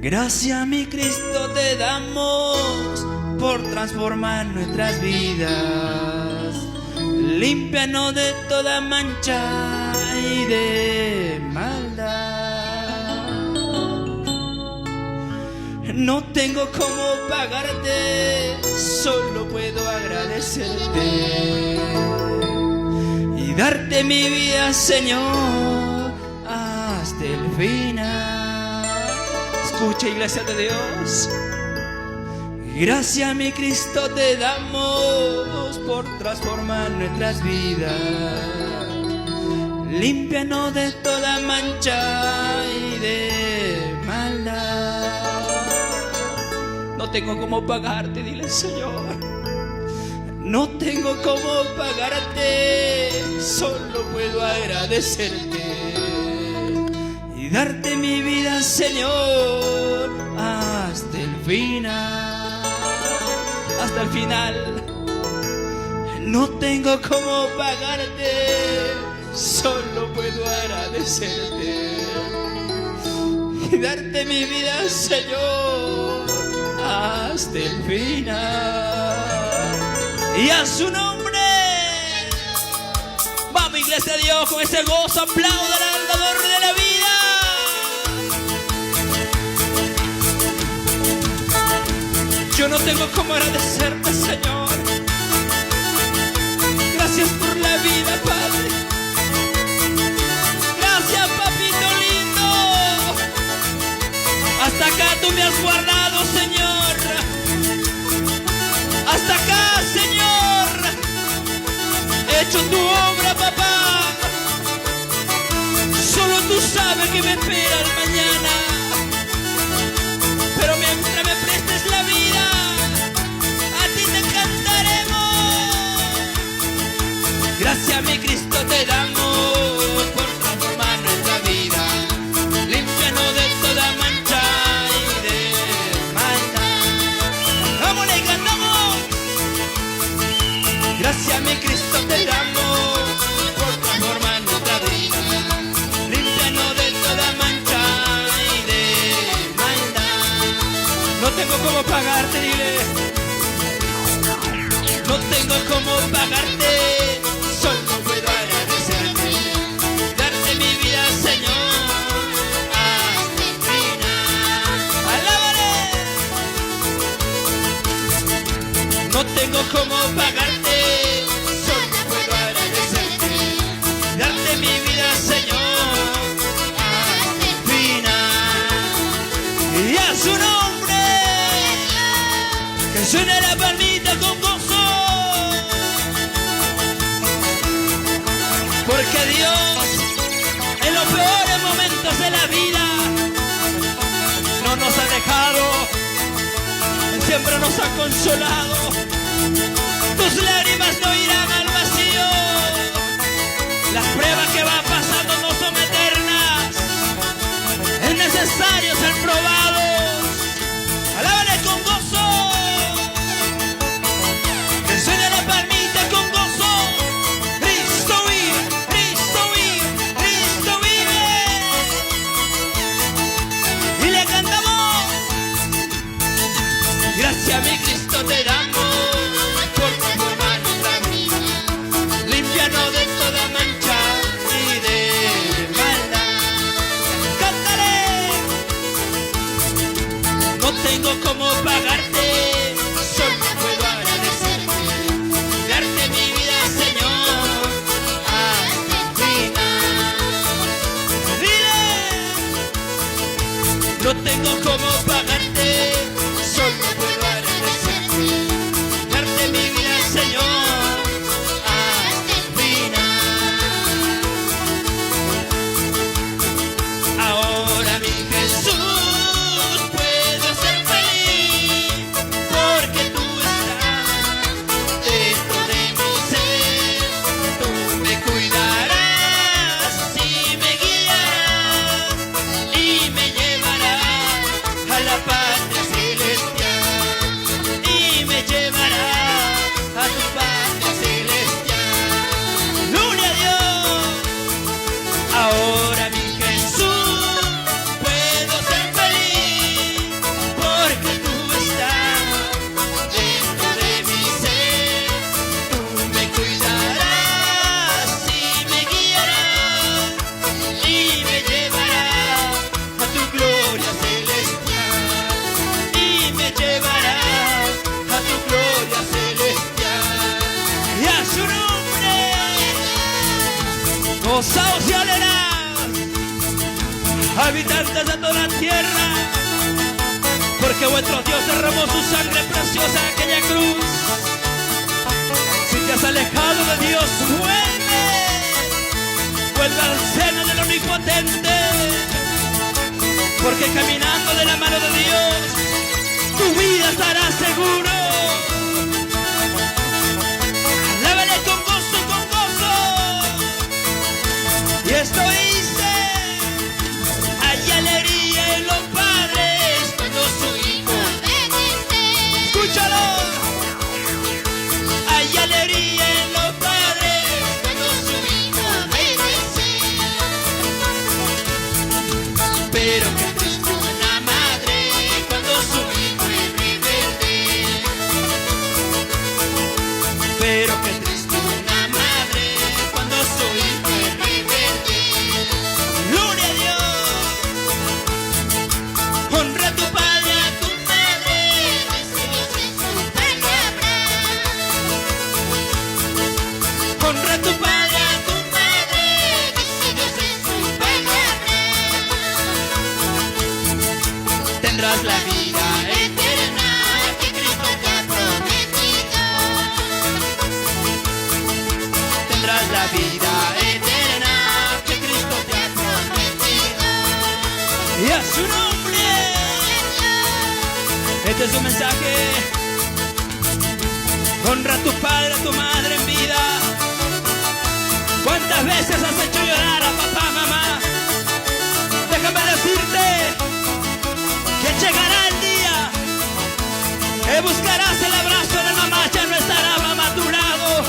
Gracias, mi Cristo, te damos por transformar nuestras vidas. Límpianos de toda mancha y de maldad. No tengo cómo pagarte, solo puedo agradecerte y darte mi vida, Señor, hasta el final. Escucha, iglesia de Dios. Gracias, mi Cristo, te damos por transformar nuestras vidas. Límpianos de toda mancha y de maldad. No tengo cómo pagarte, dile, Señor. No tengo cómo pagarte, solo puedo agradecerte y darte mi vida, Señor, hasta el final. Hasta el final. No tengo cómo pagarte, solo puedo agradecerte y darte mi vida, Señor, hasta el final. Y a su nombre. Vamos, iglesia de Dios, con ese gozo, aplaudan al dador de la vida. Yo no tengo cómo agradecerte, Señor. Gracias por la vida, Padre. Gracias, papito lindo. Hasta acá tú me has guardado, Señor. Hasta acá, Señor. He hecho tu obra, papá. Solo tú sabes que me espera el mañana. Pero mientras me prestes la vida, a ti te cantaremos. Gracias, mi Cristo, te damos por transformar nuestra vida. Límpianos de toda mancha y de maldad. ¡Vamos, le cantamos! Gracias, mi Cristo, te damos por transformar nuestra vida. Límpianos de toda mancha y de maldad. No tengo cómo pagarte, dile. No tengo cómo pagarte, solo puedo agradecerte, darte mi vida, Señor, hasta el final. ¡Alábale! No tengo cómo pagarte, solo puedo agradecerte, darte mi vida, Señor, hasta el final. Y a su nombre, que suene la palmita con gozo. Porque Dios, en los peores momentos de la vida, no nos ha dejado, siempre nos ha consolado. Tus lágrimas no irán al vacío. Las pruebas que van pasando no son eternas. Es necesario ser probados. Alábale con gozo. Que suene la palmita con gozo. Cristo vive, Cristo vive, Cristo vive. Y le cantamos. Gracias, mi Cristo, te damos por transformar nuestra vida. Límpianos de toda mancha y de maldad. ¡Cántale! No tengo cómo pagarte, solo puedo agradecerte, darte mi vida, Señor, hasta el final. ¡Dile! No tengo cómo pagarte, solo puedo agradecerte, darte mi vida, Señor, hasta el final. Ahora, mi Jesús, puedo ser feliz, porque tú estás dentro de mi ser. Tú me cuidarás y me guiarás y me llevarás a la patria celestial. toda la tierra, porque vuestro Dios derramó su sangre preciosa en aquella cruz. Si te has alejado de Dios, vuelve al seno del Omnipotente, porque caminando de la mano de Dios, tu vida estará seguro. Alábale con gozo, con gozo. Y esto dice: hay alegría en los padres cuando su hijo obedece. Escúchalo. Hay alegría en los padres cuando su hijo obedece. Pero que triste una madre cuando su hijo es rebelde. Pero que triste una madre cuando su hijo es rebelde. Gloria a Dios. Honra a tu padre, a tu madre, dice Dios en su palabra. Honra a tu padre, a tu madre, dice Dios en su palabra. Tendrás la vida eterna que Cristo te ha prometido. Tendrás la vida eterna que Cristo te ha prometido. Y a su nombre. Este es un mensaje. Honra a tu padre, a tu madre en vida. ¿Cuántas veces has hecho llorar a papá, mamá? Déjame decirte que llegará el día que buscarás el abrazo de mamá. Ya no estará mamá a tu lado.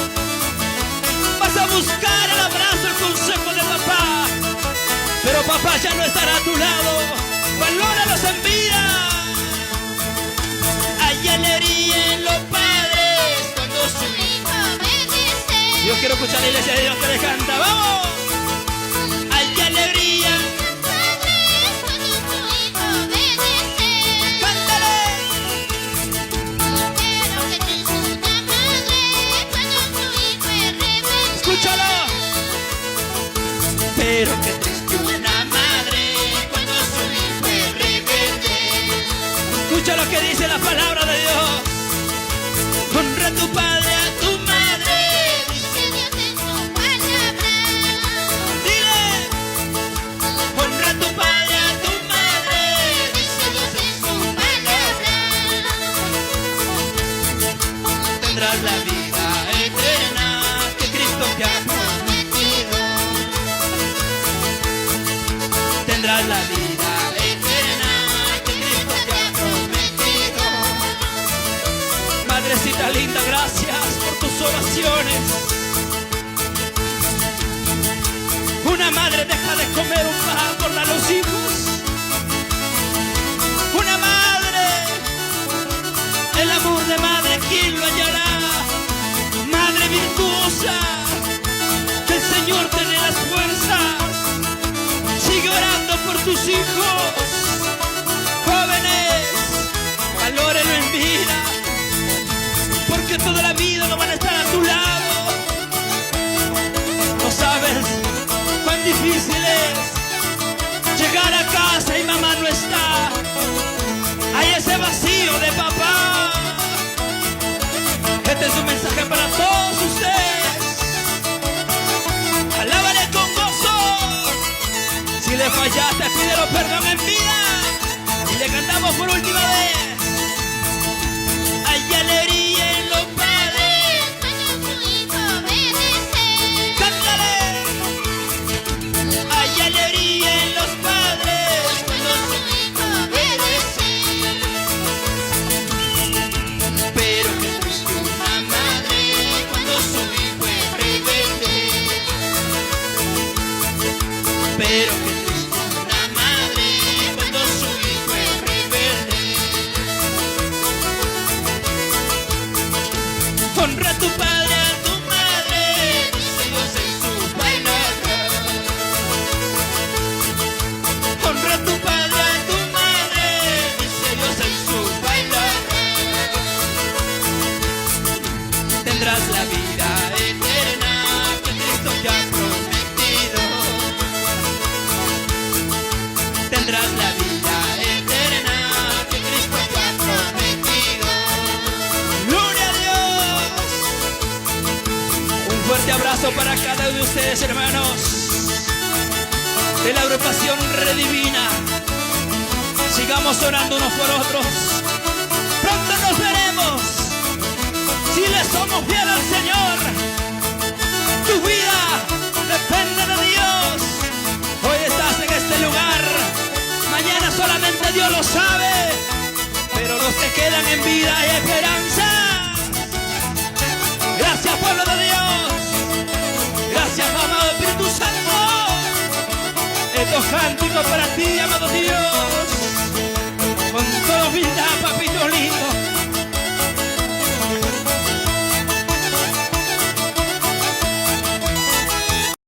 Vas a buscar el abrazo, el consejo de papá, pero papá ya no estará a tu lado. Valóralos en vida. Hay alegría en los padres cuando su hijo obedece. Yo quiero escuchar a la iglesia de Dios que le canta. ¡Vamos! Hay alegría en los padres cuando su hijo obedece. ¡Cántale! Pero que triste una madre cuando su hijo es rebelde. Escúchalo. Pero que triste una madre cuando su hijo es rebelde. Escucha lo que dice la palabra de Dios. Honra a tu padre, a tu madre, dice Dios en su palabra. Dile. Honra a tu padre, a tu madre, dice Dios en su palabra. Tendrás la vida eterna que Cristo te ha prometido. Tendrás la vida eterna que Cristo te ha prometido. Madrecita linda, gracias por tus oraciones. Una madre deja de comer un pan por dar a los hijos. Una madre, el amor de madre, ¿quién lo hallará? Madre virtuosa, que el Señor te dé las fuerzas. Sigue orando por tus hijos. Jóvenes, valórenlo en vida, porque toda la vida no van a estar a tu lado. No sabes cuán difícil es llegar a abrazo para cada uno de ustedes, hermanos, de la agrupación Redivina. Sigamos orando unos por otros. Pronto nos veremos. Si le somos fieles al Señor, tu vida depende de Dios. Hoy estás en este lugar, mañana solamente Dios lo sabe, pero los que quedan en vida hay esperanza. Gracias, pueblo de Dios. Gracias, amado Espíritu Santo. Estos cánticos para ti, amado Dios, con toda humildad, papito lindo.